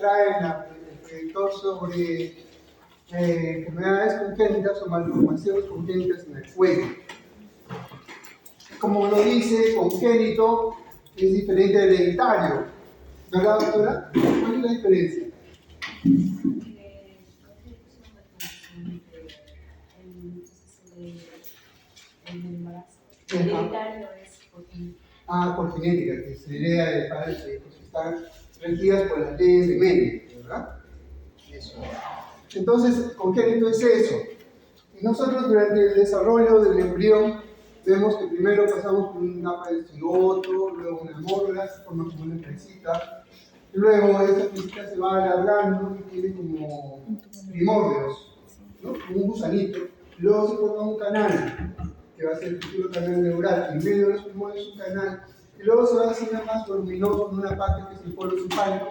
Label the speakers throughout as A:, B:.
A: trae el proyector sobre enfermedades congénitas o malformaciones congénitas en el cuello. Como lo dice, congénito es diferente de hereditario. ¿Verdad, doctora? ¿Cuál es la diferencia?
B: El hereditario es por genética.
A: Por genética, que se hereda de padres que están regidas por las leyes de Mendel, ¿verdad? Eso. Entonces, congénito es eso. Y nosotros durante el desarrollo del embrión vemos que primero pasamos por una capa de cigoto, luego una mórula, se forma como una presita, luego esta presita se va alargando y tiene como primordios, ¿no? Como un gusanito, luego se forma un canal, que va a ser el futuro canal neural, en medio de los primordios un canal, y luego se va haciendo más voluminoso en una parte que es el polo cefálico,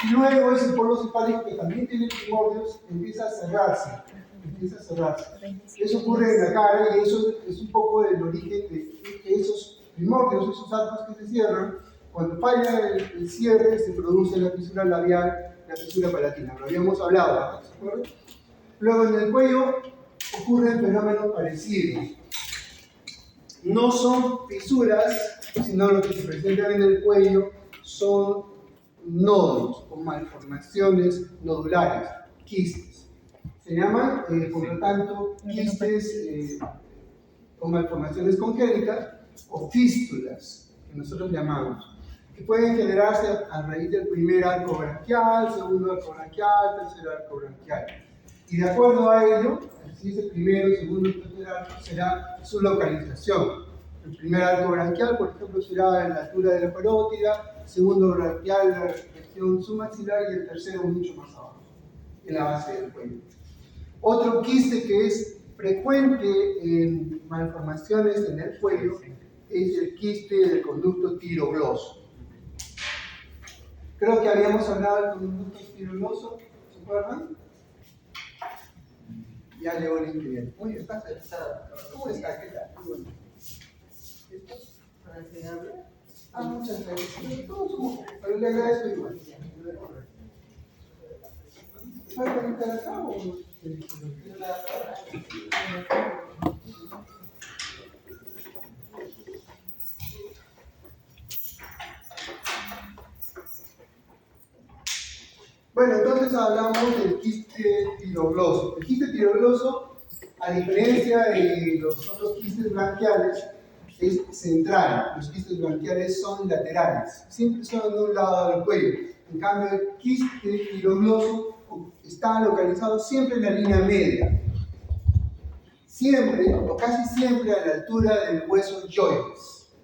A: y luego ese polo cefálico que también tiene primordios empieza a cerrarse. Eso ocurre en la cara y eso es un poco del origen de esos primordios, esos arcos que se cierran. Cuando falla el cierre se produce la fisura labial, la fisura palatina. Lo habíamos hablado, ¿se acuerdan? Luego en el cuello ocurren fenómenos parecidos. No son fisuras, sino lo que se presentan en el cuello son nodos o malformaciones nodulares, quistes. Se llaman, por lo tanto, quistes con malformaciones congénitas o fístulas, que nosotros llamamos, que pueden generarse a raíz del primer arco branquial, segundo arco branquial, tercer arco branquial. Y de acuerdo a ello, si es el primero, segundo y tercer arco, será su localización. El primer arco branquial, por ejemplo, será en la altura de la parótida, segundo branquial, la región submaxilar, y el tercero mucho más abajo, en la base del cuello. Otro quiste que es frecuente en malformaciones en el cuello es el quiste del conducto tirogloso. Creo que habíamos hablado del conducto tirogloso, ¿se acuerdan? Ya llegó el ingeniero. Muy bien, ¿cómo está? ¿Qué tal? Muy bueno. ¿Esto? ¿Para que hable? Muchas gracias. Todos somos, pero le agradezco igual. ¿Va a conectar acá o no? Bueno, entonces hablamos del quiste tirogloso. El quiste tirogloso, a diferencia de los otros quistes branquiales, es central. Los quistes branquiales son laterales, siempre son de un lado del cuello. En cambio, el quiste tirogloso está localizado siempre en la línea media. Siempre, o casi siempre, a la altura del hueso yoides.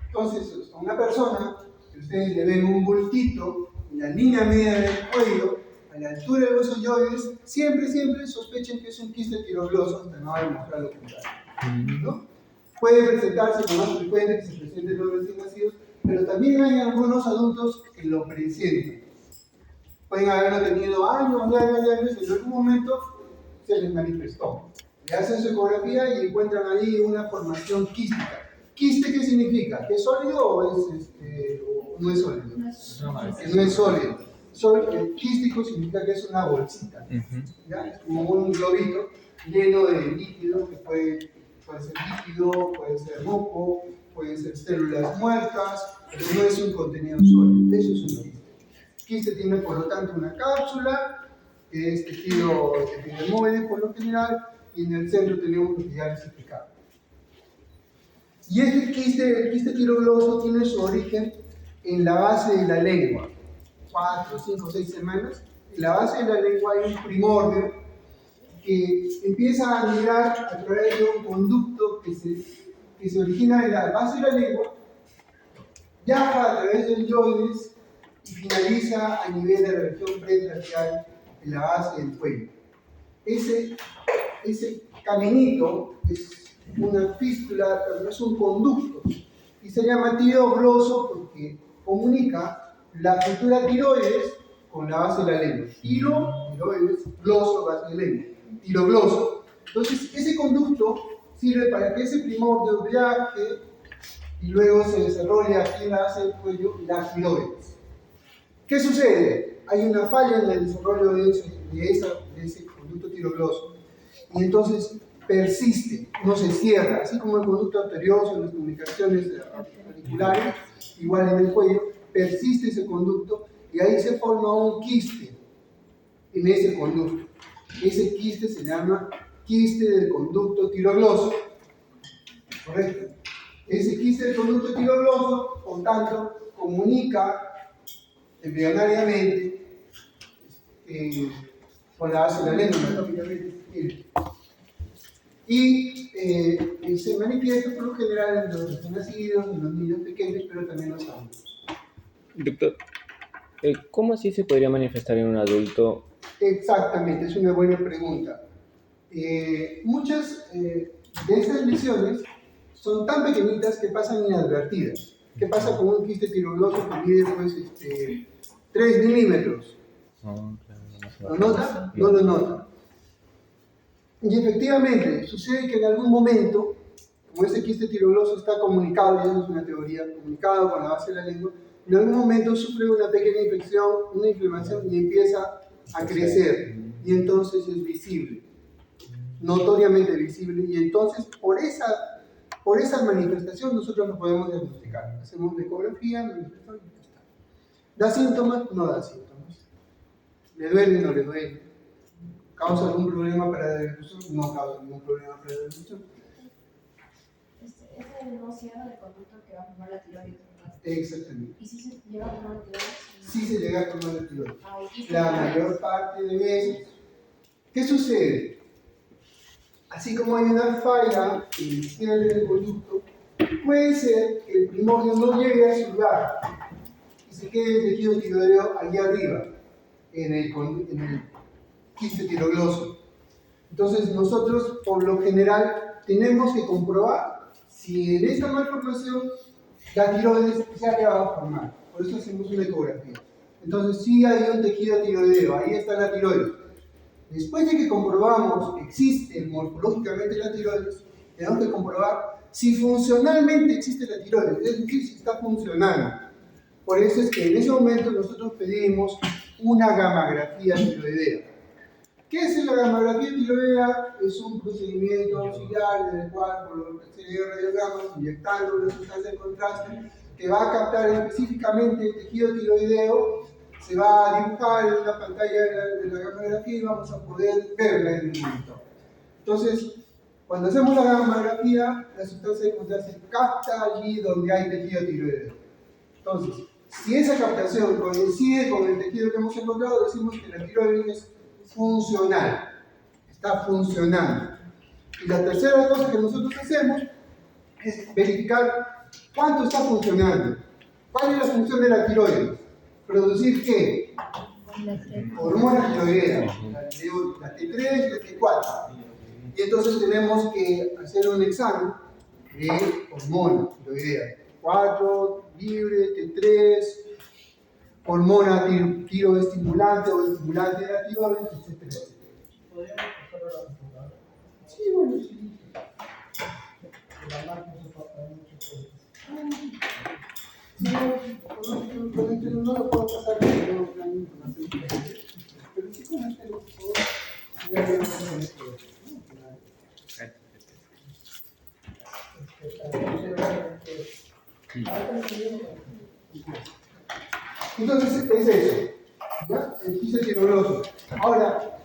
A: Entonces, a una persona, que ustedes le ven un bultito en la línea media del cuello, a la altura del hueso yoides, siempre sospechen que es un quiste tirogloso, hasta no demostrar lo contrario, ¿no? Puede presentarse con más frecuente que se presenten los recién nacidos, pero también hay algunos adultos que lo presentan. Pueden haberlo tenido años, y en algún momento se les manifestó. Le hacen su ecografía y encuentran ahí una formación quística. ¿Quiste qué significa? ¿Que es sólido o no es sólido? Que no es sólido. Quístico significa que es una bolsita. ¿Ya? Es como un globito lleno de líquido, que puede ser líquido, puede ser muco, pueden ser células muertas, pero no es un contenido sólido. Eso es un quiste. Quiste tiene, por lo tanto, una cápsula, que es tejido epidermoide por lo general, y en el centro tenemos lo que ya les explicaba. Y el quiste tirogloso tiene su origen en la base de la lengua. 4, 5, 6 semanas. En la base de la lengua hay un primordio que empieza a migrar a través de un conducto que se origina en la base de la lengua, viaja a través del yoides y finaliza a nivel de la región pretracheal en la base del cuello. Ese caminito es una fístula, pero no es un conducto, y se llama tirogloso porque comunica la cultura tiroides con la base de la lengua. Tiroides, gloso, base de lengua. Tirogloso. Entonces, ese conducto sirve para que ese primordio viaje y luego se desarrolle aquí en la base del cuello la tiroides. ¿Qué sucede? hay una falla en el desarrollo de ese conducto tirogloso. Y entonces persiste, no se cierra, así como el conducto arterioso en las comunicaciones auriculares, igual en el cuello, persiste ese conducto y ahí se forma un quiste en ese conducto. Ese quiste se llama quiste del conducto tirogloso, ¿correcto? Ese quiste del conducto tirogloso, por tanto, comunica embrionariamente con la base de la lengua, anatómicamente se quiere. Y se manifiesta por lo general en los recién nacidos, en los niños pequeños, pero también en los adultos.
C: Doctor, ¿cómo así se podría manifestar en un adulto?
A: Exactamente, es una buena pregunta. Muchas de estas lesiones son tan pequeñitas que pasan inadvertidas. ¿Qué pasa con un quiste tirogloso que mide pues, 3 milímetros? ¿Lo nota? No lo nota. Y efectivamente, sucede que en algún momento, como ese quiste tirogloso está comunicado, y eso es una teoría, comunicado con la base de la lengua, en algún momento sufre una pequeña infección, una inflamación y empieza a crecer. Y entonces es visible, notoriamente visible. Y entonces, por esa manifestación, nosotros lo podemos diagnosticar. Hacemos una ecografía, manifestación. ¿Da síntomas? No da síntomas. ¿Le duele? No le duele. ¿Causa algún problema para la deglución? No causa ningún problema para la deglución.
B: Es el no cierre del conducto que va a formar la tiroides, ¿verdad?
A: Exactamente.
B: ¿Y si se llega a tomar la tiroides?
A: Sí se llega a tomar la tiroides.
B: ¿Y
A: La mayor parte de veces. ¿Qué sucede? Así como hay una falla inicial del conducto, puede ser que el primordio no llegue a su lugar y se quede el tejido tiroideo allá arriba, en el quiste tirogloso. Entonces nosotros, por lo general, tenemos que comprobar si en esta malformación la tiroides se ha llegado a formar. Por eso hacemos una ecografía. Entonces sí hay un tejido tiroideo, ahí está la tiroides. Después de que comprobamos que existe morfológicamente la tiroides, tenemos que comprobar si funcionalmente existe la tiroides, es decir, si está funcionando. Por eso es que en ese momento nosotros pedimos una gammagrafía tiroidea. ¿Qué es la gammagrafía tiroidea? Es un procedimiento auxiliar en el cual, por lo que se lee radiogramas, inyectando una sustancia de contraste que va a captar específicamente el tejido tiroideo, se va a dibujar en una pantalla de la gammagrafía y vamos a poder verla en un monitor. Entonces, cuando hacemos la gammagrafía, la sustancia de contraste capta allí donde hay tejido tiroideo. Entonces, si esa captación coincide con el tejido que hemos encontrado, decimos que la tiroides es funcional, está funcionando. Y la tercera cosa que nosotros hacemos es verificar cuánto está funcionando. ¿Cuál es la función de la tiroides? ¿Producir qué? Hormonas tiroideas, la T3 y la T4. Y entonces tenemos que hacer un examen de hormonas tiroideas. T4, libre, T3, hormona tiroestimulante o estimulante de la tiroides, etc.
D: ¿Podríamos pasar a la computadora?
A: Sí, bueno, sí.
D: La máquina se pasa mucho
A: No lo puedo pasar porque no hay información. Pero sí con este lo puedo ver con esto. Entonces es eso, ¿ya? El quiste tirogloso. Ahora,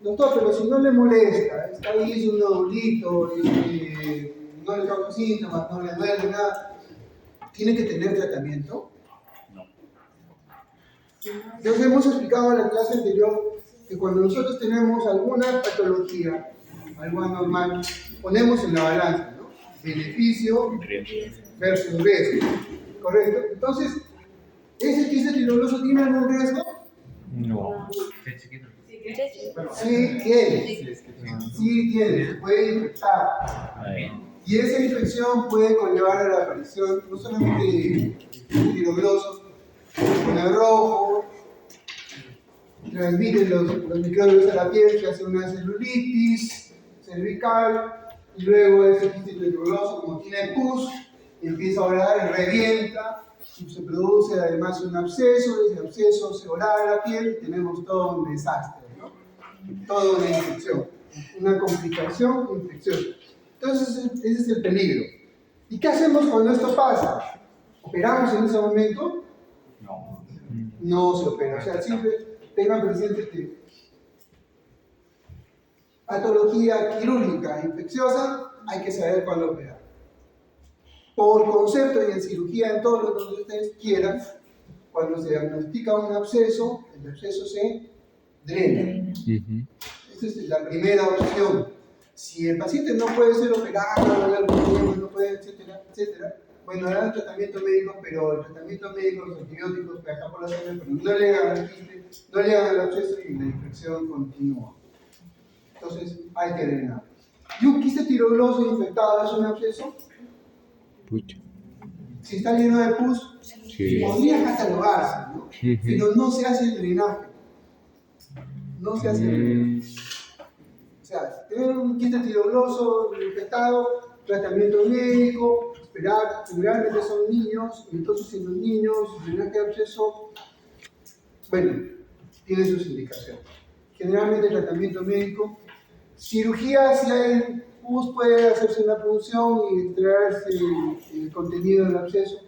A: doctor, pero si no le molesta, está ahí, es un nodulito, no le causa síntomas, no le duele nada, ¿tiene que tener tratamiento?
C: No.
A: Entonces hemos explicado en la clase anterior que cuando nosotros tenemos alguna patología, algo anormal, ponemos en la balanza, ¿no? Beneficio versus riesgo, ¿correcto? Entonces, ¿ese quiste tirogloso tiene algún riesgo?
C: No.
A: Sí tiene, sí tiene, se puede infectar. Y esa infección puede conllevar a la aparición no solamente de tirogloso, con el rojo, transmiten los microbios a la piel, que hace una celulitis cervical, y luego ese quiste tirogloso, como tiene pus, empieza a orar y revienta, se produce además un absceso, ese absceso se orada la piel y tenemos todo un desastre, ¿no? Toda una infección, una complicación infecciosa. Entonces, ese es el peligro. ¿Y qué hacemos cuando esto pasa? ¿Operamos en ese momento? No se opera. O sea, siempre tengan presente que patología quirúrgica infecciosa hay que saber cuándo operar. Por concepto y en cirugía, en todo lo que ustedes quieran, cuando se diagnostica un absceso, el absceso se drena. Esa es la primera opción. Si el paciente no puede ser operado, no puede, etcétera, etcétera, bueno, hará un tratamiento médico, pero el tratamiento médico, los antibióticos que acá por la sangre, pero no llegan al quiste, no llegan al absceso y la infección continúa. Entonces, hay que drenar. ¿Y un quiste tiroidoso infectado es un absceso?
C: Pucha.
A: Si está lleno de pus,
C: Sí.
A: podría catalogarse, ¿no? Pero no se hace el drenaje. No se hace el drenaje. O sea, tener un quiste tiroidoso infectado, tratamiento médico, esperar, generalmente son niños, y entonces en los niños, el drenaje de absceso, bueno, tiene sus indicaciones. Generalmente tratamiento médico, cirugía, si hay pus, puede hacerse una punción y extraerse el contenido del absceso.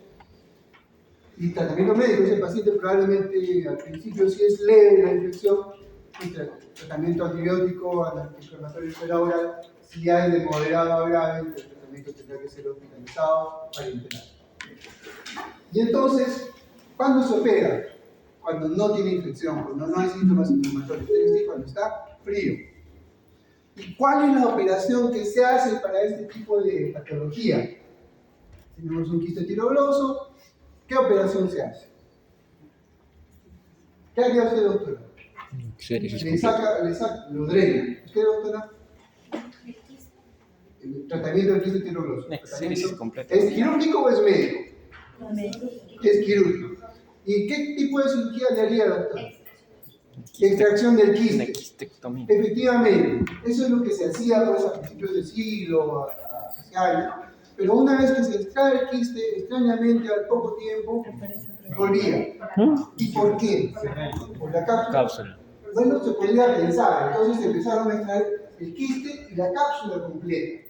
A: Y tratamiento médico, ese paciente probablemente al principio, si es leve la infección, tratamiento antibiótico, antiinflamatorio oral, si hay de moderado a grave, el tratamiento tendrá que ser hospitalizado para internar. Y entonces, ¿cuándo se opera? Cuando no tiene infección, cuando no hay síntomas inflamatorios, es decir, cuando está frío. ¿Y cuál es la operación que se hace para este tipo de patología? Tenemos un quiste tiroidoso, ¿qué operación se hace? ¿Qué haría usted, doctora? Lo drena. ¿Usted, doctora? El tratamiento del quiste tiroidoso. ¿Es quirúrgico o es médico? Es quirúrgico. ¿Y qué tipo de cirugía le haría, doctor? Extracción del quiste. Efectivamente, eso es lo que se hacía pues, a principios del siglo, hace años. Pero una vez que se extrae el quiste, extrañamente al poco tiempo volvía. ¿Y por qué? Por la cápsula. Bueno, se podría pensar. Entonces empezaron a extraer el quiste y la cápsula completa.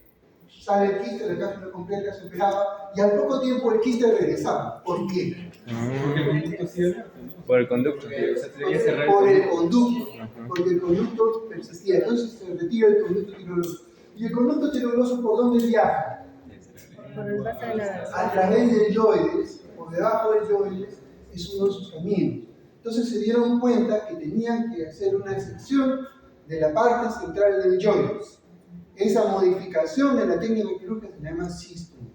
A: Sale el quiste, la cápsula completa se operaba y al poco tiempo el quiste regresaba. ¿Por qué?
C: Por el conducto.
A: Por el conducto. Porque el conducto persistía. Entonces se retira el conducto tiroidoso. ¿Y el conducto tiroidoso por dónde viaja?
B: Por el base de la...
A: A través del yoides, por debajo del yoides, es uno de sus caminos. Entonces se dieron cuenta que tenían que hacer una sección de la parte central del yoides. Esa modificación de la técnica quirúrgica se llama Sistrum.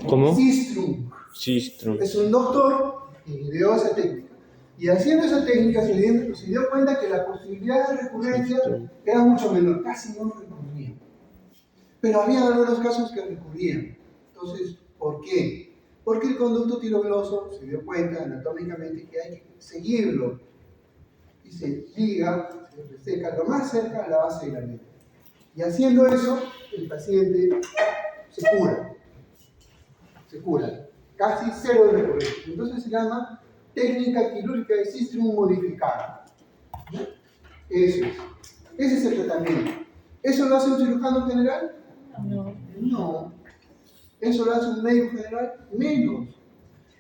C: ¿Cómo?
A: Sistrum.
C: Sistrum.
A: Es un doctor que ideó esa técnica. Y haciendo esa técnica se dio cuenta que la posibilidad de recurrencia era mucho menor, casi no recurría. Pero había algunos casos que recurrían. Entonces, ¿por qué? Porque el conducto tiroidoso se dio cuenta anatómicamente que hay que seguirlo. Y se liga, se reseca lo más cerca a la base de la lengua. Y haciendo eso, el paciente se cura. Se cura. Casi cero de recurrencia. Entonces se llama técnica quirúrgica de Sistrum modificada. Eso es. Ese es el tratamiento. ¿Eso lo hace un cirujano general? No. ¿Eso lo hace un médico general? Menos.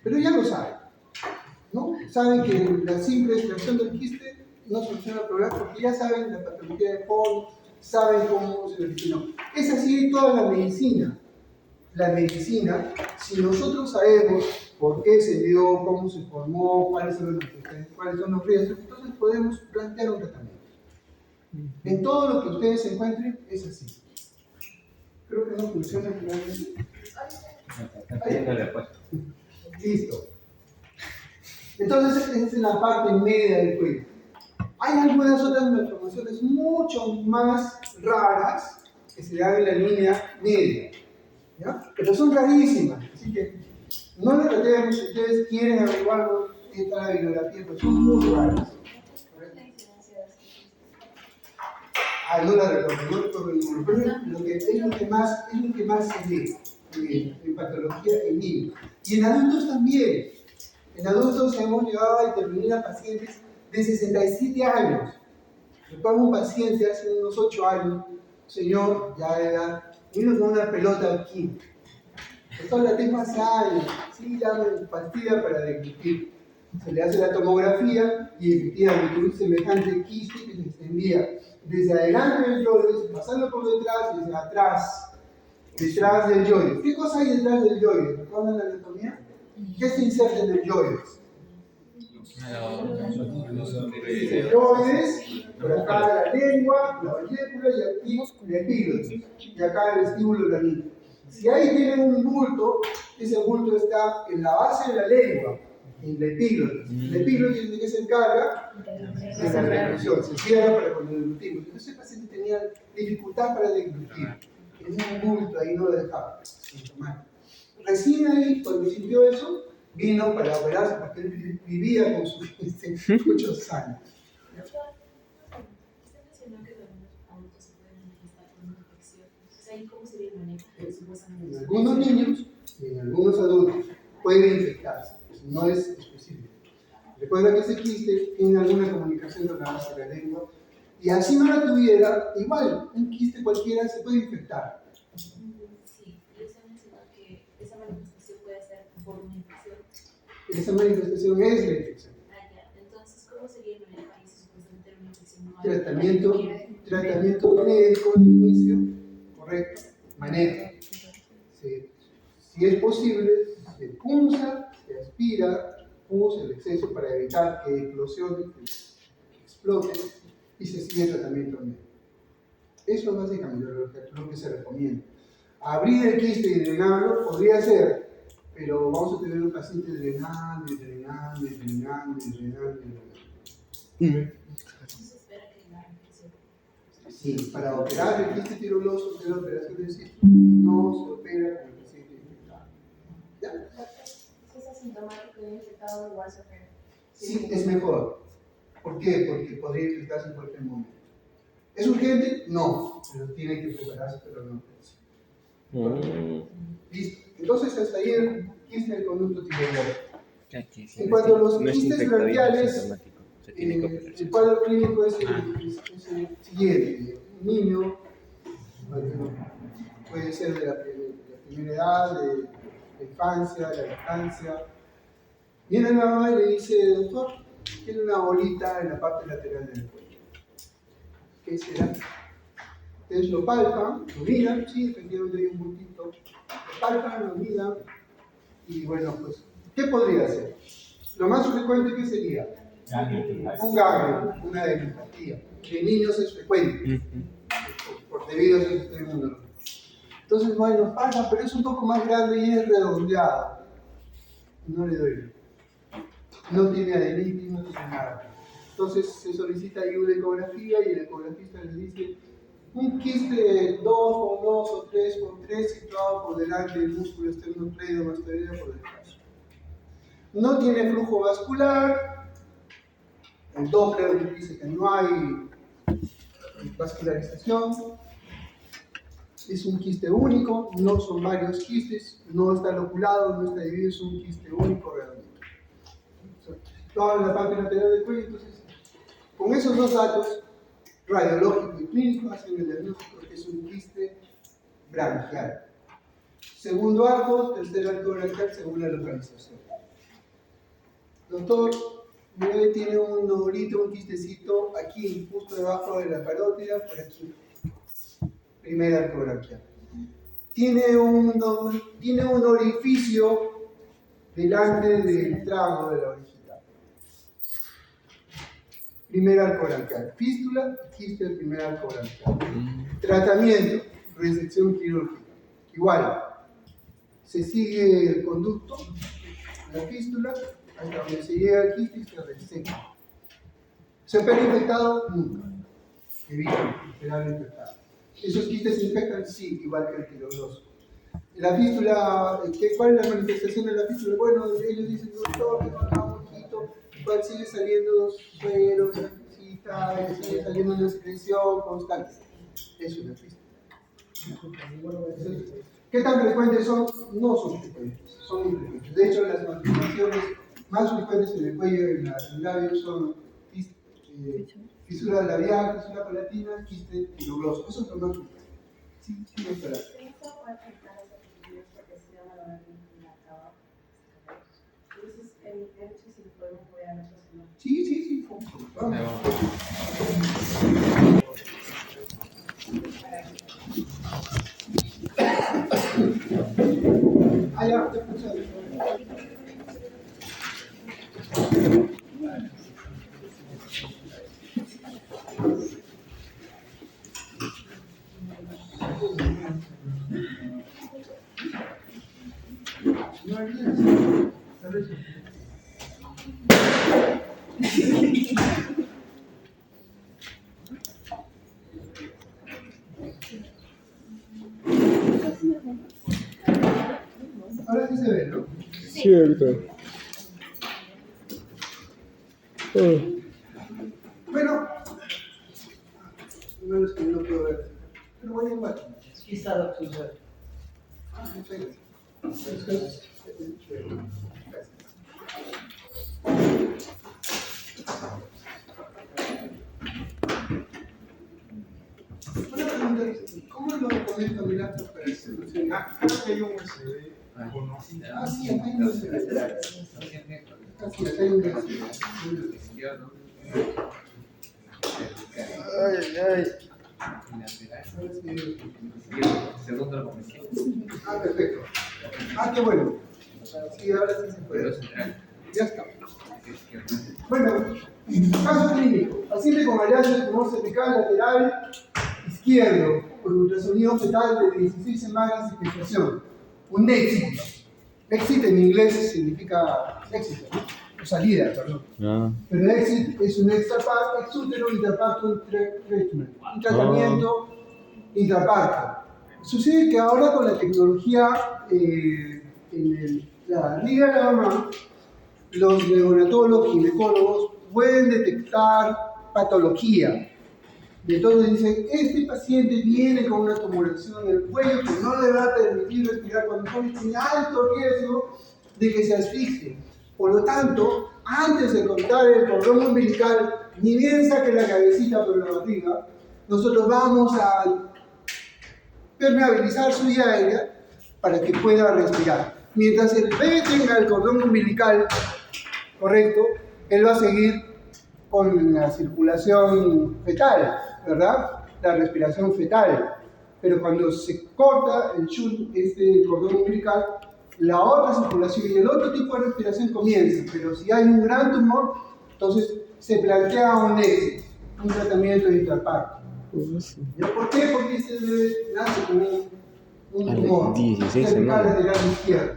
A: Pero ya lo saben. ¿No? Saben que la simple extracción del quiste no soluciona el problema porque ya saben la patología de Paul, saben cómo se originó. Es así en toda la medicina. La medicina, si nosotros sabemos por qué se dio, cómo se formó, cuáles son los riesgos, entonces podemos plantear un tratamiento. En todo lo que ustedes encuentren es así. Creo que no funciona finalmente. Listo. Entonces, esa es la parte media del cuello. Hay algunas otras malformaciones mucho más raras que se dan en la línea media, ¿ya? Pero son rarísimas, así que no les tratemos si ustedes quieren averiguarlo en la bibliografía, pero son muy raras. No la recuerdo, no recuerdo el número, pero es lo que más se ve. en patología en niños. Y en adultos también. En adultos hemos llegado a intervenir a pacientes de 67 años. Recuerdo un paciente hace unos 8 años, un señor ya de edad, vino con una pelota aquí. Esto la tengo hace años, sí, ya me pastilla para deglutir. Se le hace la tomografía y efectivamente un semejante quiste que se extendía desde adelante del yoides, pasando por detrás y desde atrás, detrás del yoides. ¿Qué cosa hay detrás del yoides? ¿Recuerdan la anatomía? ¿Qué se inserta en el yoides? El yoides, por acá la lengua, la vallécula y aquí el epíglotis. Y acá el vestíbulo laríngeo. Si ahí tienen un bulto, ese bulto está en la base de la lengua, en el epíglotis. El epíglotis de que se encarga de la reclusión, se cierra para cuando deglutimos. Entonces el paciente tenía dificultad para deglutir. Tenía un bulto ahí, no lo dejaba. Recién ahí, cuando sintió eso, vino para operarse porque él vivía con su muchos años.
B: Usted mencionó que los adultos se pueden manifestar con una infección. Entonces, ¿ahí cómo sería el manejo de supuestamente?
A: En algunos niños y en algunos adultos puede infectarse, eso no es específico. Recuerda que ese quiste tiene alguna comunicación con la base de la lengua y así no la tuviera, igual, un quiste cualquiera se puede infectar.
B: Sí, y usted mencionó que esa manifestación puede ser por una infección.
A: Esa manifestación es la infección.
B: Ah, ya. Entonces, ¿cómo sería el manejo ahí si supuestamente era una infección? No
A: Tratamiento médico de inicio, correcto, manejo. Si es posible, se punza, se aspira, usa el exceso para evitar que eclosione, que explote, y se sigue el tratamiento médico. Eso es básicamente lo que se recomienda. Abrir el quiste y drenarlo podría ser, pero vamos a tener un paciente drenando.
B: Se espera que la infección.
A: Sí, para operar el quiste tiroidoso, de la operación del cisto, no se opera con el paciente infectado. ¿Ya?
B: Si es asintomático y infectado, igual se opera.
A: Sí, es mejor. ¿Por qué? Porque podría infectarse en cualquier momento. ¿Es urgente? No, pero tiene que prepararse para una operación. Listo. Entonces, hasta ahí el quiste del conducto tiroideo. En cuanto a los quistes branquiales, el cuadro clínico es el siguiente. Un niño, puede ser de la primera edad, de la infancia, de la lactancia. Viene la mamá y le dice, doctor, tiene una bolita en la parte lateral del cuello. ¿Qué será? Ustedes lo palpan, lo miran, sí, efectivamente hay un bultito. Lo palpan, lo miran, y bueno, pues, ¿qué podría ser? Lo más frecuente, ¿qué sería? Un ganglio, una deglutopía. Que en niños es frecuente, por debido a ese sistema inmunológico. Entonces, bueno, pasa, pero es un poco más grande y es redondeado. No le duele. No tiene adenitis, no tiene nada. Entonces se solicita ahí una ecografía y el ecografista le dice un quiste de 2x2 o 3x3 situado por delante del músculo esternocleidomastoideo por detrás. No tiene flujo vascular, el Doppler dice que no hay vascularización, es un quiste único, no son varios quistes, no está loculado, no está dividido, es un quiste único realmente. Toda la parte lateral del cuello, entonces, con esos dos datos, radiológico y clínico, hacen el diagnóstico que es un quiste branquial. Segundo arco, tercer arco branquial según la localización. Doctor, mi tiene un nodulito, un quistecito aquí, justo debajo de la carótida, por aquí. Primer arco branquial. Tiene un orificio delante del tramo de la orejita. Primer arco branquial. Fístula, quiste del primer arco branquial. Tratamiento, resección quirúrgica. Igual, se sigue el conducto, la fístula, hasta donde se llega al quiste y se reseca. ¿Se opera infectado? Nunca. Evita operar infectado. ¿Esos quistes se infectan? Sí, igual que el tiroidoso. La fístula, ¿cuál es la manifestación de la fístula? Bueno, ellos dicen, doctor, que no un poquito, igual sigue saliendo suero, sangrecita, sigue saliendo una secreción constante. Eso es la fístula. ¿Qué tan frecuentes son? No son frecuentes, son infrecuentes. De hecho, las malformaciones más frecuentes en el cuello y en el labio son fisura labial, fisura palatina, quiste fibroso. Eso es lo más frecuente. Sí, sí, doctora.
B: Esto puede afectar a los individuos porque se llama la acaba. Entonces, el hecho si lo podemos ver a nosotros.
A: Sí, sí, sí. Vamos. Ah, ya, te escucho. Ahora sí se ve, ¿no?
C: Sí, doctor.
A: Bueno, menos que no puedo ver. Pero bueno, igual.
D: Aquí está, doctor.
A: Muchas gracias. Una pregunta, ¿cómo lo conecto a mi laptop para solucionar?
E: Creo que hay un USB.
A: Ah, sí, acá hay un USB. Así, acá hay un USB.
E: Segundo lo comencé.
A: Ah, perfecto. Ah, qué bueno. Sí, ahora sí se puede. Ya está. Bueno, caso clínico. Paciente con hallazgo de tumor cervical lateral izquierdo por ultrasonido fetal de 16 semanas de gestación. Un éxito. Exit en inglés significa éxito, ¿no? O salida, perdón.
C: Ah.
A: Pero exit es un exútero intrapartum treatment, un tratamiento intraparto. Sucede que ahora con la tecnología la barriga de la mamá, los neonatólogos y ginecólogos pueden detectar patología. Y entonces dicen, este paciente viene con una tumoración en el cuello que no le va a permitir respirar cuando tiene alto riesgo de que se asfixie. Por lo tanto, antes de cortar el cordón umbilical, ni bien saque la cabecita por la barriga, nosotros vamos a permeabilizar su vía aérea para que pueda respirar. Mientras el bebé tenga el cordón umbilical correcto, él va a seguir con la circulación fetal, ¿verdad? La respiración fetal. Pero cuando se corta el shunt, este cordón umbilical, la otra circulación y el otro tipo de respiración comienza. Pero si hay un gran tumor, entonces se plantea un éxito, un tratamiento de intraparto. ¿Por qué? Porque este bebé nace con un tumor
C: 16
A: cervical
C: semanas.
A: lateral izquierdo.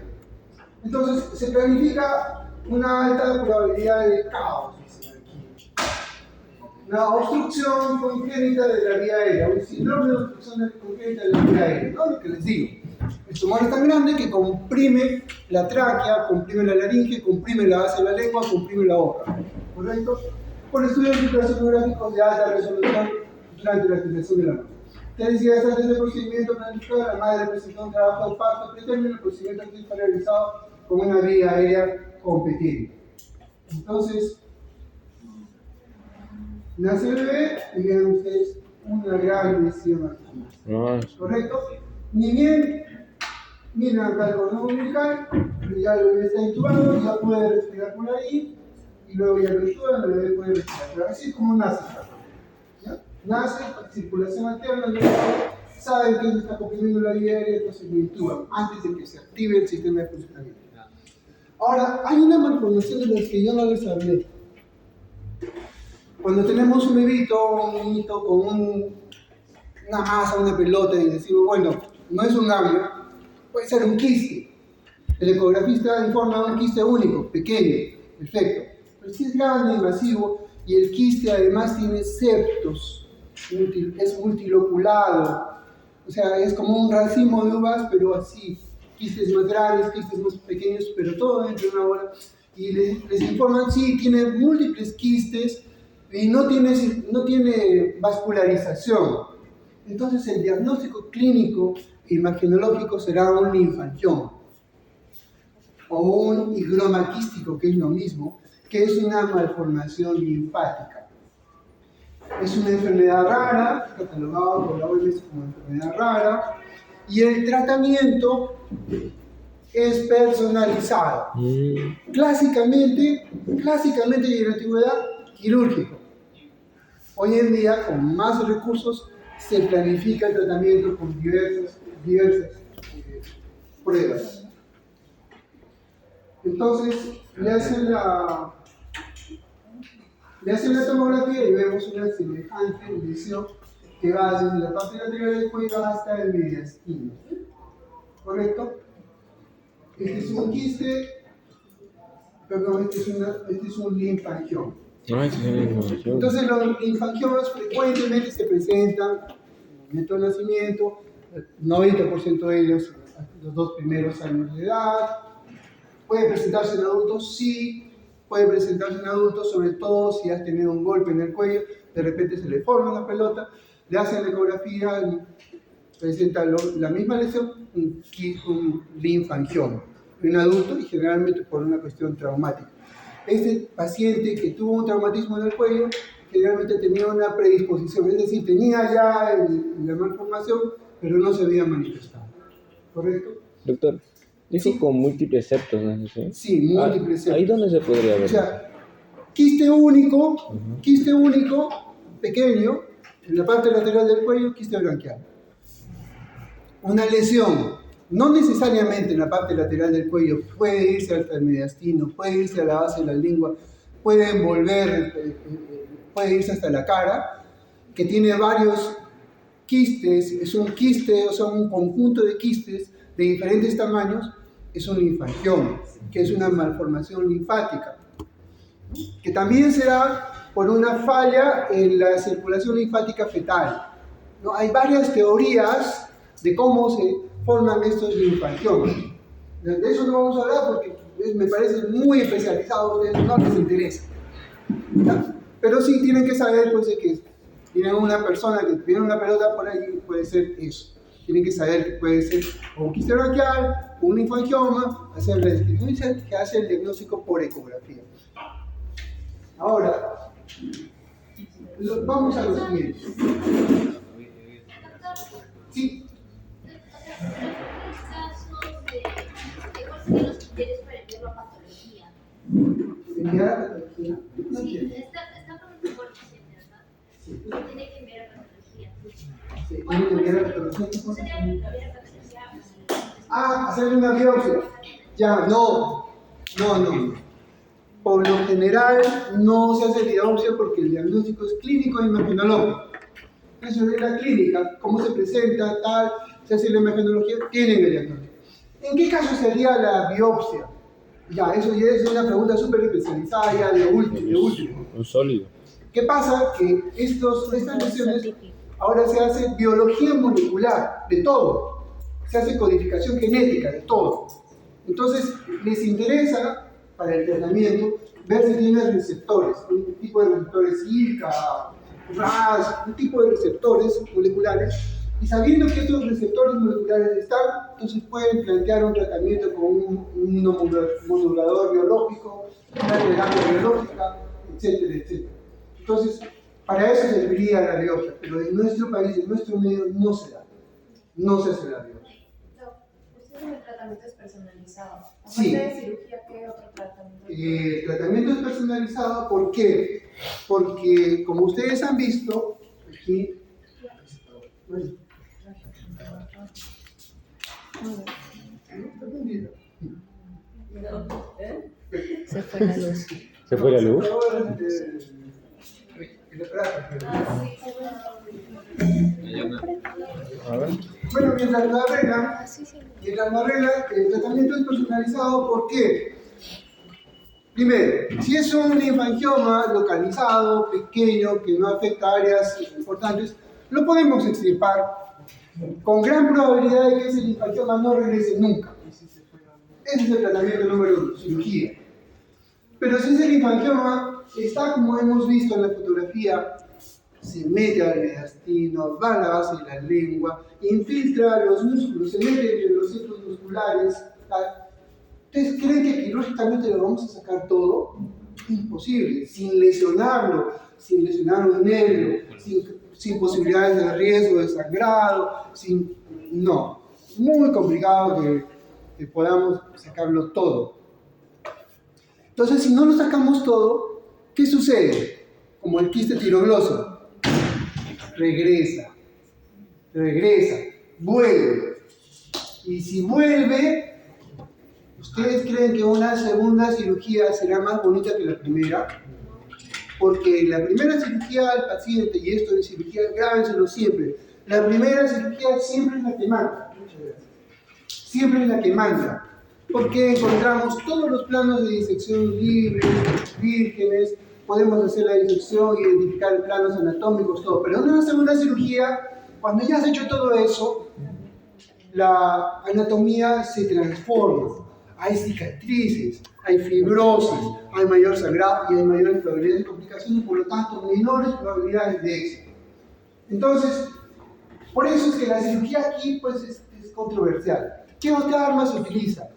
A: Entonces se planifica una alta probabilidad de caos, dicen aquí. Una obstrucción congénita de la vía aérea, un síndrome de obstrucción congénita de la vía aérea, ¿no? Lo que les digo. El tumor es tan grande que comprime la tráquea, comprime la laringe, comprime la base de la lengua, comprime la boca. ¿Correcto? Por estudios ultrasonográficos de alta resolución durante la gestación de la madre. Te decía, antes del procedimiento planificado, la madre presentó un trabajo de parto pretérmino, el procedimiento fue realizado con una vía aérea competente. Entonces, nace el bebé y vean ustedes una gran lesión aquí. ¿Correcto? Ni bien miren acá el cordón umbilical, ya el bebé está intubado, ya puede respirar por ahí, y luego ya lo intuban, el bebé puede respirar. Pero así es como nace. ¿Ya? Nace, circulación alterna, el bebé sabe que está comprimiendo la vía aérea, entonces lo intuban antes de que se active el sistema de funcionamiento. Ahora, hay una malformación de las que yo no les hablé. Cuando tenemos un bebito, un niñito con una masa, una pelota, y decimos, bueno, no es un ganglio, puede ser un quiste. El ecografista informa de un quiste único, pequeño, perfecto. Pero si es grande y masivo, y el quiste además tiene septos, es multiloculado, o sea, es como un racimo de uvas, pero así. Quistes más grandes, quistes más pequeños, pero todo dentro de una bola. Y les informan, sí, tiene múltiples quistes y no tiene vascularización. entonces el diagnóstico clínico e imagenológico será un linfangioma o un higroma quístico, que es lo mismo, que es una malformación linfática. Es una enfermedad rara, catalogada por la OMS como enfermedad rara, y el tratamiento es personalizado. Clásicamente y en la antigüedad, quirúrgico. Hoy en día, con más recursos, se planifica el tratamiento con diversas pruebas. Entonces, le hacen la tomografía y vemos una semejante lesión que va desde la parte lateral del cuello hasta el mediastino. ¿Correcto? Este es un quiste, perdón, este es un linfangioma. Entonces los linfangiomas frecuentemente se presentan en el momento del nacimiento, el 90% de ellos los 2 primeros años de edad. ¿Puede presentarse en adultos? Sí, puede presentarse en adultos, sobre todo si has tenido un golpe en el cuello, de repente se le forma una pelota, le hacen la ecografía, presenta la misma lesión, un linfangioma en un adulto y generalmente por una cuestión traumática. Este paciente que tuvo un traumatismo en el cuello generalmente tenía una predisposición, es decir, tenía ya la malformación, pero no se había manifestado. ¿Correcto?
C: Doctor, dijo
A: Sí.
C: con múltiples septos, ¿no es así?
A: Sí, múltiples septos.
C: ¿Ahí dónde se podría ver?
A: O sea, quiste único, pequeño, en la parte lateral del cuello, quiste branquial. Una lesión, no necesariamente en la parte lateral del cuello, puede irse hasta el mediastino, puede irse a la base de la lengua, puede envolver, puede irse hasta la cara, que tiene varios quistes, es un quiste, o sea, un conjunto de quistes de diferentes tamaños, es un linfangioma, que es una malformación linfática, que también se da por una falla en la circulación linfática fetal. ¿No? Hay varias teorías de cómo se forman estos linfangiomas. De eso no vamos a hablar porque me parece muy especializado, a ustedes no les interesa. ¿Ya? Pero sí tienen que saber pues, de que tienen una persona que tiene una pelota por ahí, puede ser eso. Tienen que saber que puede ser o un quiste branquial, un linfangioma, hacer la descripción que hace el diagnóstico por ecografía. Ahora, vamos a lo siguiente. Sí.
E: ¿Cuáles son los criterios para enviar la patología?
A: ¿Enviar a patología? No
E: Sí,
A: entiendo.
E: está con un por paciente, ¿verdad?
A: Sí.
E: Usted tiene que enviar a patología.
A: Sí, tiene que enviar a patología. ¿Qué cosa?
E: Usted debe enviar a patología.
A: Hacerle una biopsia. Ya, no. Por lo general no se hace biopsia porque el diagnóstico es clínico e imagenológico. Eso es la clínica, cómo se presenta, tal, se hace la imagenología, tienen el diagnóstico. ¿En qué caso sería la biopsia? Ya, eso ya es una pregunta súper especializada, ya de último.
C: Un sólido.
A: ¿Qué pasa? Que estas lesiones ahora se hace biología molecular de todo, se hace codificación genética de todo. Entonces, les interesa para el tratamiento ver si tienen receptores, un tipo de receptores ILCA, RAS, un tipo de receptores moleculares, y sabiendo que estos receptores moleculares están, entonces pueden plantear un tratamiento con un inmunomodulador biológico, una terapia biológica, etcétera, etcétera. Entonces, para eso serviría la biopsia, pero en nuestro país, en nuestro medio, no se da. No se hace la biopsia.
B: Usted dice que el tratamiento es personalizado. Aparte
A: Sí.
B: de cirugía, ¿qué otro tratamiento?
A: El tratamiento es personalizado, ¿por qué? Porque, como ustedes han visto, aquí... Bueno,
F: Se fue la luz.
C: ¿Se fue la luz? A ver.
A: Bueno, mientras lo arreglan, el tratamiento es personalizado, ¿por qué? Primero, si es un linfangioma localizado, pequeño, que no afecta áreas importantes, lo podemos extirpar con gran probabilidad de que ese linfangioma no regrese nunca. Ese es el tratamiento número 1, cirugía. Pero si ese linfangioma está, como hemos visto en la fotografía, se mete al mediastino, va a la base de la lengua, infiltra los músculos, se mete en los centros musculares. ¿Ustedes creen que quirúrgicamente lo vamos a sacar todo? Imposible, sin lesionar un nervio, sin posibilidades de riesgo de sangrado, no, muy complicado que podamos sacarlo todo. Entonces, si no lo sacamos todo, ¿qué sucede? Como el quiste tirogloso, regresa, vuelve. Y si vuelve, ¿ustedes creen que una segunda cirugía será más bonita que la primera? Porque la primera cirugía al paciente, y esto de cirugía, grábenselo siempre, la primera cirugía siempre es la que manda. Siempre es la que manda. Porque encontramos todos los planos de disección libres, vírgenes, podemos hacer la disección, identificar planos anatómicos, todo. Pero en una segunda cirugía, cuando ya has hecho todo eso, la anatomía se transforma. Hay cicatrices, hay fibrosis, hay mayor sangrado y hay mayores probabilidades de complicaciones, por lo tanto, menores probabilidades de éxito. Entonces, por eso es que la cirugía aquí pues, es controversial. ¿Qué otra arma se utiliza?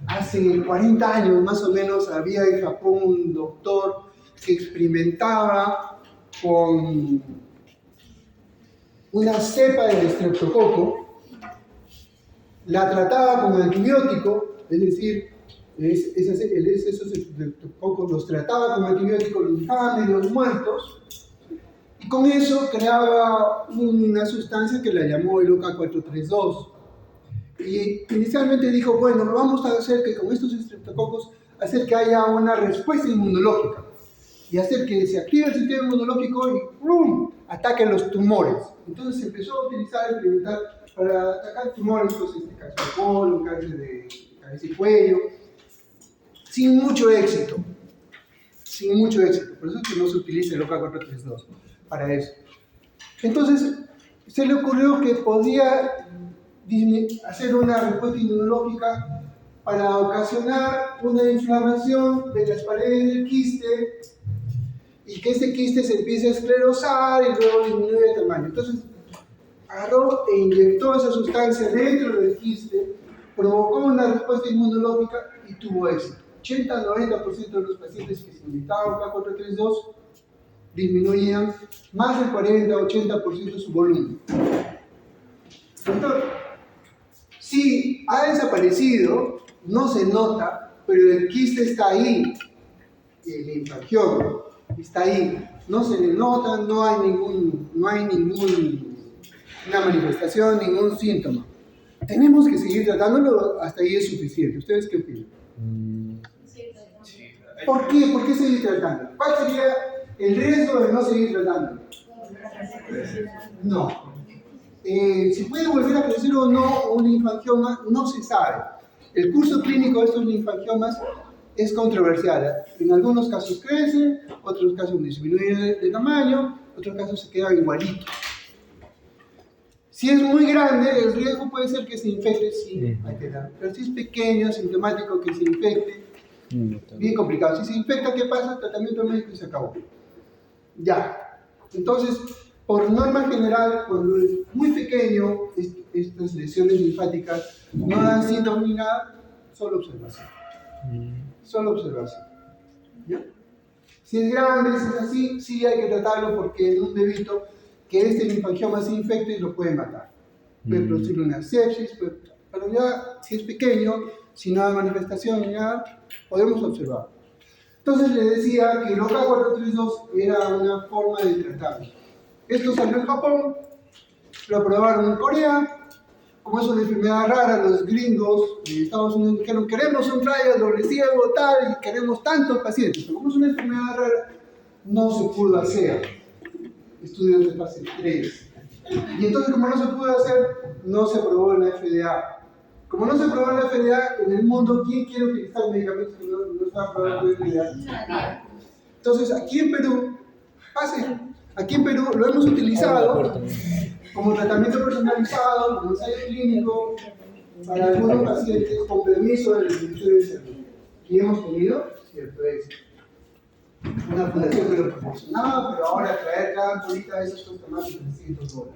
A: Hace 40 años más o menos había en Japón un doctor que experimentaba con una cepa del estreptococo, la trataba con antibiótico, es decir, esos estreptococos los trataba con antibiótico, los dejaba medio muertos, y con eso creaba una sustancia que la llamó el OK432. Y inicialmente dijo, bueno, lo vamos a hacer que con estos estreptococos, hacer que haya una respuesta inmunológica y hacer que se active el sistema inmunológico y ¡pum!, ataque los tumores. Entonces se empezó a experimentar para atacar tumores, pues cáncer de colon, cáncer de cabeza y cuello, sin mucho éxito. Por eso es que no se utiliza el OK432 para eso. Entonces se le ocurrió que podía hacer una respuesta inmunológica para ocasionar una inflamación de las paredes del quiste y que ese quiste se empiece a esclerosar y luego disminuye de tamaño. Entonces agarró e inyectó esa sustancia dentro del quiste, provocó una respuesta inmunológica y tuvo éxito. 80-90% de los pacientes que se inyectaban OK432 disminuían más del 40-80% su volumen. Doctor, sí, ha desaparecido, no se nota, pero el quiste está ahí, el linfangioma está ahí, no se le nota, no hay ninguna manifestación, ningún síntoma. Tenemos que seguir tratándolo, hasta ahí es suficiente. ¿Ustedes qué opinan? ¿Por qué? ¿Por qué seguir tratando? ¿Cuál sería el riesgo de no seguir tratando? No. Si puede volver a crecer o no un linfangioma, no se sabe. El curso clínico de estos linfangiomas es controversial. En algunos casos crecen, otros casos disminuyen de tamaño, otros casos se quedan igualitos. Si es muy grande, el riesgo puede ser que se infecte, sí, hay que dar. Pero si es pequeño, asintomático, que se infecte, bien complicado. Si se infecta, ¿qué pasa? Tratamiento médico y se acabó. Ya. Entonces, por norma general, cuando es muy pequeño, estas lesiones linfáticas no dan síntomas ni nada, solo observación. Solo observación. ¿Ya? Si es grande, si es así, sí hay que tratarlo porque en un bebito que este linfangioma se infecte lo puede matar. Puede producir una sepsis, pero ya si es pequeño, si no hay manifestación ni nada, podemos observar. Entonces le decía que el OK432 era una forma de tratarlo. Esto salió en Japón, lo aprobaron en Corea. Como es una enfermedad rara, los gringos de Estados Unidos dijeron, queremos un trial doble ciego, tal, y queremos tantos pacientes. Pero como es una enfermedad rara, no se pudo hacer estudios de fase 3. Y entonces, como no se pudo hacer, no se aprobó en la FDA. Como no se aprobó en la FDA, en el mundo, ¿quién quiere utilizar medicamentos que no están aprobados en la FDA? Entonces, aquí en Perú, aquí en Perú lo hemos utilizado como tratamiento personalizado, como ensayo clínico, para algunos pacientes con permiso del Ministerio de Salud. Y hemos tenido cierto éxito. una fundación que lo promocionaba, pero ahora traer cada ampulita de esos cuesta más de $300.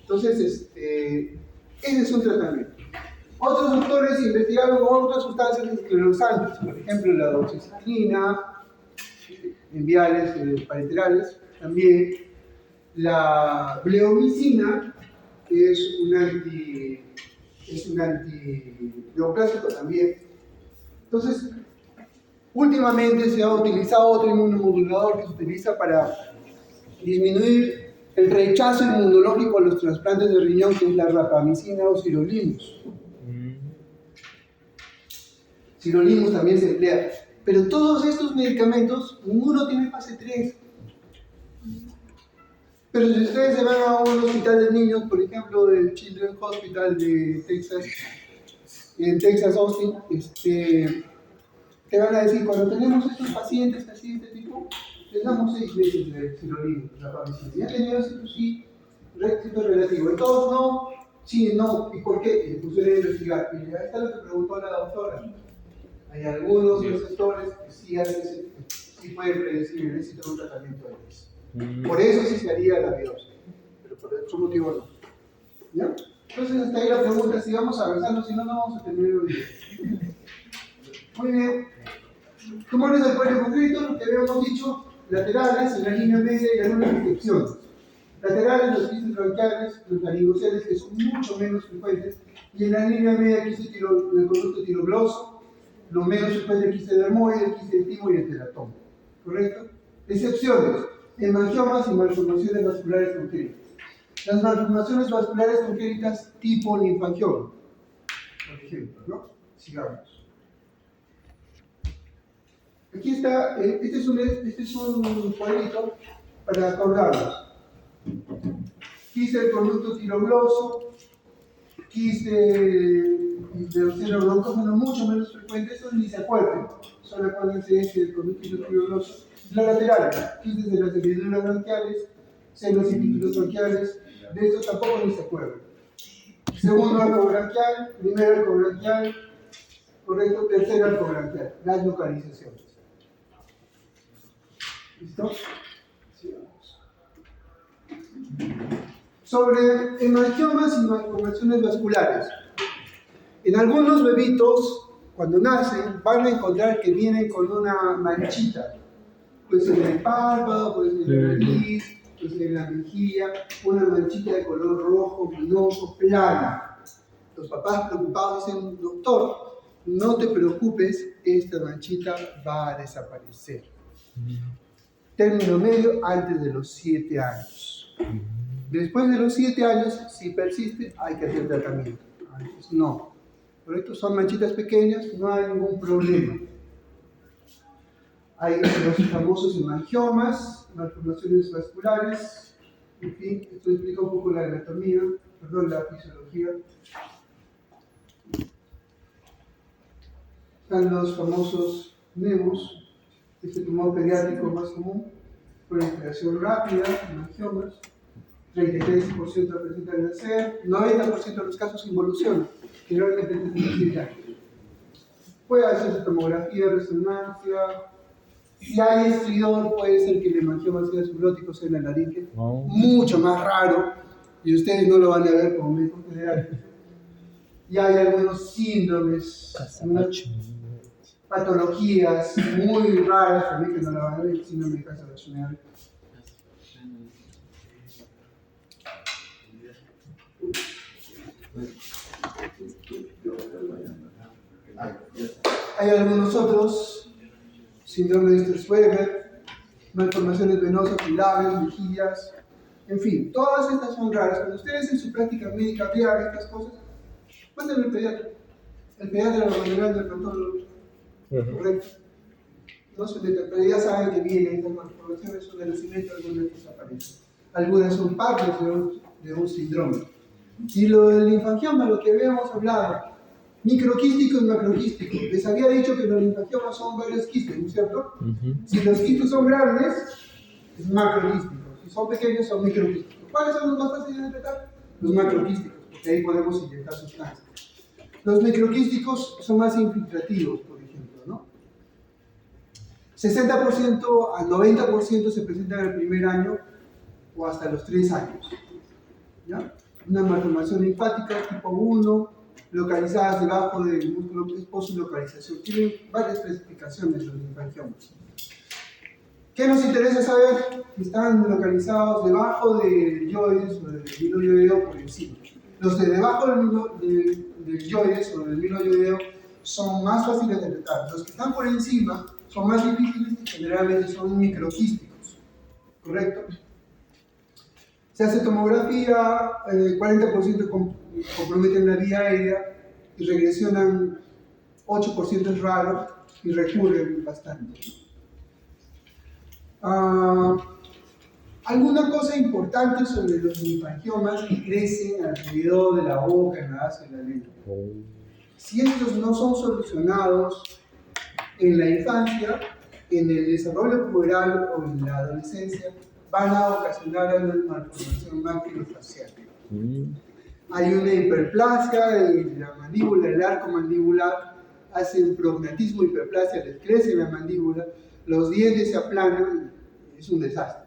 A: Entonces, ese es un tratamiento. Otros autores investigaron otras sustancias esclerosante, por ejemplo la doxiciclina, en viales parenterales, también la bleomicina, que es un antineoplásico también. Entonces, últimamente se ha utilizado otro inmunomodulador que se utiliza para disminuir el rechazo inmunológico a los trasplantes de riñón, que es la rapamicina o sirolimus. Sirolimus también se emplea. Pero todos estos medicamentos, ninguno tiene fase 3. Pero si ustedes se van a un hospital de niños, por ejemplo, del Children's Hospital de Texas, en Texas, Austin, te van a decir, cuando tenemos estos pacientes así de este tipo, les damos 6 meses de sirolimus, rapamicina. Ya tenían sí, éxito relativo. Y todos no, sí, no, ¿y por qué? Y le pusieron a investigar. Y ahí está lo que preguntó la doctora. Hay algunos receptores que sí pueden predecir el éxito de un tratamiento de eso. Por eso sí se haría la biopsia, pero por otro motivo no. ¿Ya? Entonces hasta ahí la pregunta, si vamos avanzando, si no, no vamos a terminar el video. Muy bien. Tumores del cuello concreto, lo que habíamos dicho, laterales, en la línea media y algunas infecciones. Laterales, los quistes bronquiales, los laringocele, que son mucho menos frecuentes, y en la línea media el conducto tirogloso, lo menos frecuente el quiste dermoide, el quiste del timo y el teratoma. ¿Correcto? Excepciones: hemangiomas y malformaciones vasculares congénitas. Las malformaciones vasculares congénitas tipo linfangioma, por ejemplo, ¿no? Sigamos. Aquí está, este es un cuadrito para acordarnos. Quiste del conducto tirogloso, quiste del seno broncógeno mucho menos frecuente, eso ni se acuerdan. Solo acuérdense del conducto tirogloso. La lateral, quistes de las hendiduras bronquiales, senos y pítulos bronquiales, de esto tampoco ni se acuerdan. Segundo arco branquial, primer arco branquial, correcto, tercer arco branquial, las localizaciones. ¿Listo? Sigamos. Sobre hemangiomas y malformaciones vasculares. En algunos bebitos, cuando nacen, van a encontrar que vienen con una manchita. Puede ser en el párpado, puede ser en la nariz, puede ser en la mejilla, una manchita de color rojo, vinoso, plana. Los papás preocupados dicen, doctor, no te preocupes, esta manchita va a desaparecer. Término medio antes de los 7 años. Después de los 7 años, si persiste, hay que hacer tratamiento. Antes no. Por esto son manchitas pequeñas, no hay ningún problema. Hay los famosos hemangiomas, malformaciones vasculares, en fin, esto explica un poco la anatomía, la fisiología. Están los famosos NEMOS, este tumor pediátrico más común, proliferación rápida, hemangiomas, 33% presentan al nacer, 90% de los casos involucionan, generalmente desde los 7 años. Puede hacerse tomografía, resonancia. Si hay estridor, puede ser que el hemangioma sea subglótico, sea en la laringe, mucho más raro, y ustedes no lo van a ver como médicos generales. Y hay algunos síndromes, patologías muy raras también que no la van a ver, el síndrome de casa vaginal. Hay algunos otros, síndrome de Sturz-Weber, malformaciones venosas, labios, mejillas, en fin, todas estas son raras. Cuando ustedes en su práctica médica vean estas cosas, mándenme al pediatra. El pediatra lo mandará al dermatólogo, correcto. No se meten, pero ya saben que vienen estas malformaciones, son de nacimiento, algunas desaparecen. Algunas son partes de un síndrome. Y lo del linfangioma, lo que habíamos hablado, microquístico y macroquístico. Les había dicho que los linfangiomas son varios quistes, ¿no es cierto? Si los quistes son grandes, es macroquístico. Si son pequeños, son microquísticos. ¿Cuáles son los más fáciles de tratar? Los macroquísticos, porque ahí podemos inyectar sustancias. Los microquísticos son más infiltrativos, por ejemplo, ¿no? 60% al 90% se presenta en el primer año o hasta los 3 años. ¿Ya? Una malformación linfática tipo 1, localizadas debajo del músculo post-localización. Tienen varias clasificaciones los linfangiomas. ¿Qué nos interesa saber? Están localizados debajo del yoides o del miloyoideo o por encima. Los de debajo del yoides o del miloyoideo son más fáciles de detectar. Los que están por encima son más difíciles y generalmente son microquísticos. ¿Correcto? Se hace tomografía, 40% comprometen la vía aérea y regresionan 8% es raro y recurren bastante. Alguna cosa importante sobre los linfangiomas que crecen alrededor de la boca, en la base de la lengua. Si estos no son solucionados en la infancia, en el desarrollo puberal o en la adolescencia, van a ocasionar una malformación maxilofacial. Hay una hiperplasia de la mandíbula, el arco mandibular, hace un prognatismo, hiperplasia, les crece la mandíbula, los dientes se aplanan, es un desastre.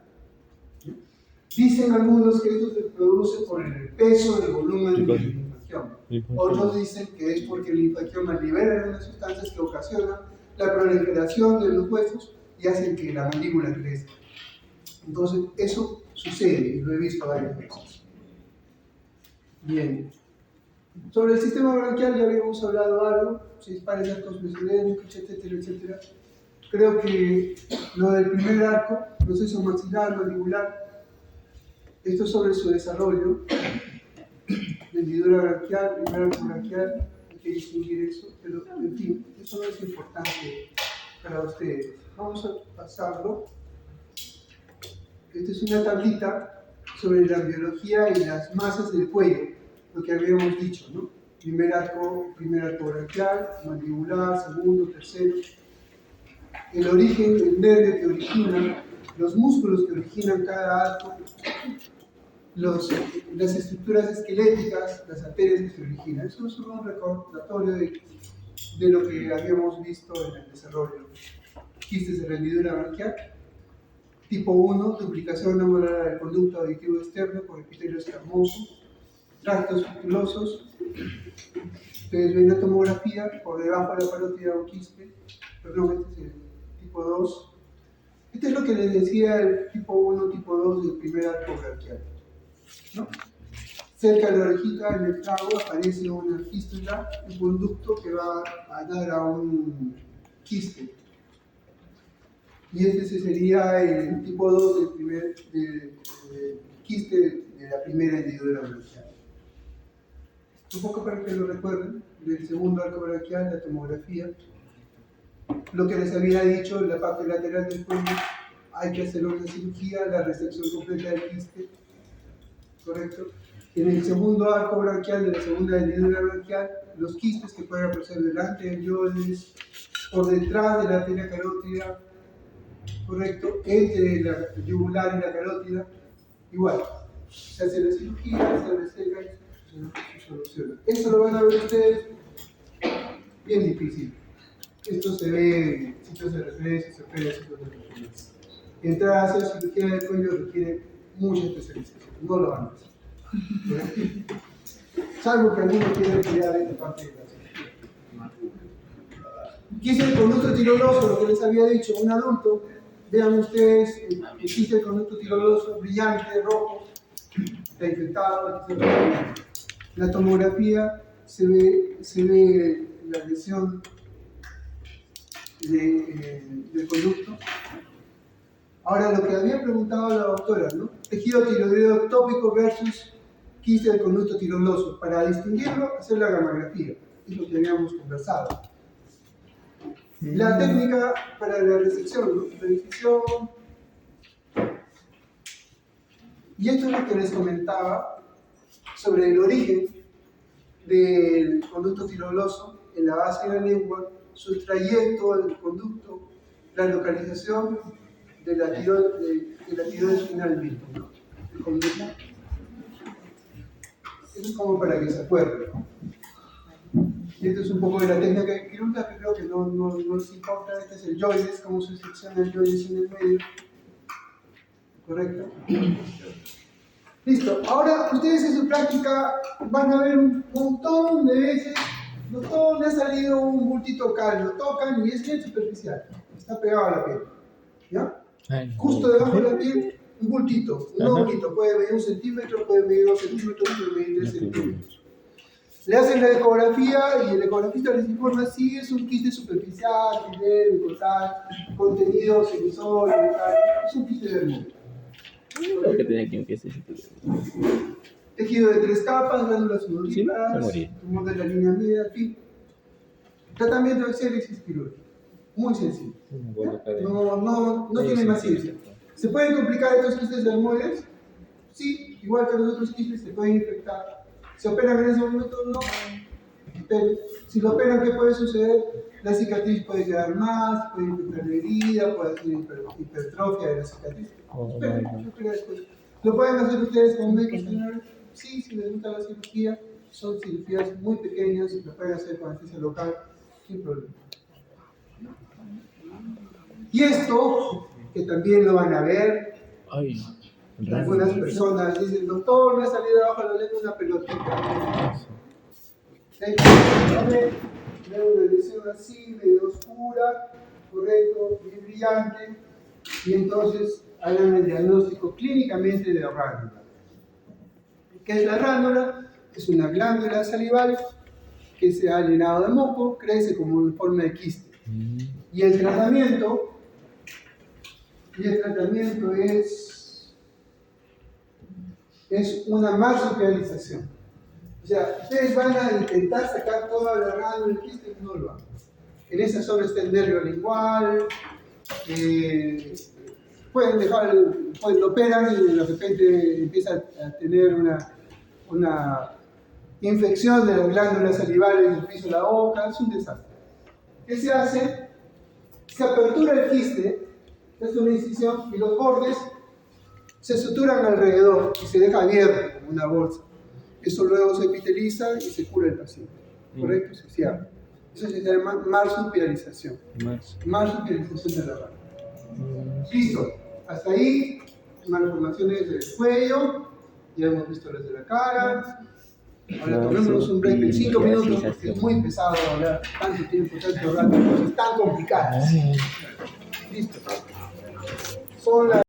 A: Dicen algunos que esto se produce por el peso del volumen del linfangioma. Otros dicen que es porque el linfangioma libera unas sustancias que ocasionan la proliferación de los huesos y hacen que la mandíbula crezca. Entonces, eso sucede y lo he visto varias veces. Bien. Sobre el sistema branquial ya habíamos hablado algo, si es pares arcos mesodélicos, etcétera, etcétera. Creo que lo del primer arco, proceso maxilar, mandibular, esto es sobre su desarrollo. Hendidura branquial, primer arco branquial, hay que distinguir eso, pero en fin, eso no es importante para ustedes. Vamos a pasarlo. Esta es una tablita sobre la biología y las masas del cuello, lo que habíamos dicho, ¿no? Primer arco branquial, mandibular, segundo, tercero. El origen, el nervio que origina, los músculos que originan cada arco, las estructuras esqueléticas, las arterias que se originan. Eso es un recordatorio de lo que habíamos visto en el desarrollo. Quistes de la hendidura branquial. Tipo 1, duplicación anular del conducto auditivo externo con epitelio escamoso, tractos fibulosos. Ustedes ven la tomografía, por debajo de la parótida o quiste, perdón, este es el tipo 2. Este es lo que les decía el tipo 1, tipo 2 del primer arco branquial, ¿no? Cerca de la orejita, en el trago, aparece una fístula, un conducto que va a dar a un quiste. Y este sería el tipo 2 del primer quiste de la primera hendidura branquial. Un poco para que lo recuerden, del segundo arco branquial, la tomografía. Lo que les había dicho, en la parte lateral del cuello, hay que hacer una cirugía, la resección completa del quiste, ¿correcto? En el segundo arco branquial de la segunda hendidura branquial, los quistes que pueden aparecer delante del yoides, por detrás de la arteria carótida, ¿correcto? Entre la yugular y la carótida, igual. Se hace la cirugía, se reseca y se soluciona. Esto lo van a ver ustedes bien difícil. Esto se ve en sitios de referencia, se ve en sitios de referencia. Entrar a hacer cirugía del cuello requiere mucha especialización, no lo van a hacer. ¿Verdad? Salvo que alguno quiera estudiar esta parte de la cirugía. Quiste el conducto tiroidoso, lo que les había dicho, un adulto. Vean ustedes, existe el conducto tiroidoso brillante, rojo, está infectado. En la tomografía se ve la lesión del conducto. Ahora, lo que había preguntado la doctora, ¿no? Tejido tiroideo ectópico versus quiste del conducto tiroidoso. Para distinguirlo, hacer la gammagrafía, es lo que habíamos conversado. La técnica para la resección, ¿no? Resección. Y esto es lo que les comentaba sobre el origen del conducto tiroidoso en la base de la lengua, su trayecto del conducto, la localización de la tiroides finalmente, ¿no? El conducto. Eso es como para que se acuerden. Y esto es un poco de la técnica quirúrgica que creo que no les importa. Este es el joyes, cómo se secciona el joyes en el medio. ¿Correcto? Listo. Ahora, ustedes en su práctica van a ver un montón de veces, no le ha salido un bultito acá, lo tocan y es bien superficial. Está pegado a la piel. ¿Ya? Justo debajo de la piel, un bultito. Un bultito. Puede medir 1 centímetro, puede medir 2 centímetros, puede medir 3 centímetros. Le hacen la ecografía y el ecografista les informa si es un quiste superficial, epidémico, tal, contenido semisorio, tal. Es un quiste del mundo.
C: Creo que tenía que empezar.
A: Tejido de 3 capas, glándulas
C: Sí, me
A: sudoríparas,
C: morí.
A: tumor de la línea media, en fin. Tratamiento de célicis quirúrgico. Muy sencillo. No tiene más ciencia. ¿Se pueden complicar estos quistes dermoides? Sí, igual que los otros quistes se pueden infectar. ¿Se operan en ese momento? No. Pero si lo operan, ¿qué puede suceder? La cicatriz puede quedar más, puede infectar la herida, puede hacer hipertrofia de la cicatriz. Espera después. ¿Lo pueden hacer ustedes como médicos generales? Sí, si les gusta la cirugía. Son cirugías muy pequeñas, lo pueden hacer con anestesia local, sin problema. Y esto, que también lo van a ver, algunas personas dicen, doctor, me ha salido abajo de la lengua una pelotita. Veo una lesión así, medio oscura, correcto, bien brillante, y entonces hagan el diagnóstico clínicamente de la ránula. ¿Qué es la ránula? Es una glándula salival que se ha llenado de moco, crece como en forma de quiste. Y el tratamiento es una marsupialización. O sea, ustedes van a intentar sacar toda la ránula del quiste, no lo hagan. En esa zona está el nervio lingual, pueden dejar, pues lo operan y de repente empieza a tener una infección de las glándulas salivales en el piso de la boca, es un desastre. ¿Qué se hace? Se apertura el quiste, es una incisión, y los bordes se suturan alrededor y se deja abierto como una bolsa. Eso luego se epiteliza y se cura el paciente. ¿Correcto? Se cierra. Eso se llama marsupialización. Marsupialización de la rana. Listo. Hasta ahí, malformaciones del cuello. Ya hemos visto las de la cara. Ahora tomémonos un break de 5 minutos porque es muy pesado hablar tanto tiempo, tanto rato, cosas tan complicadas. Listo. Son las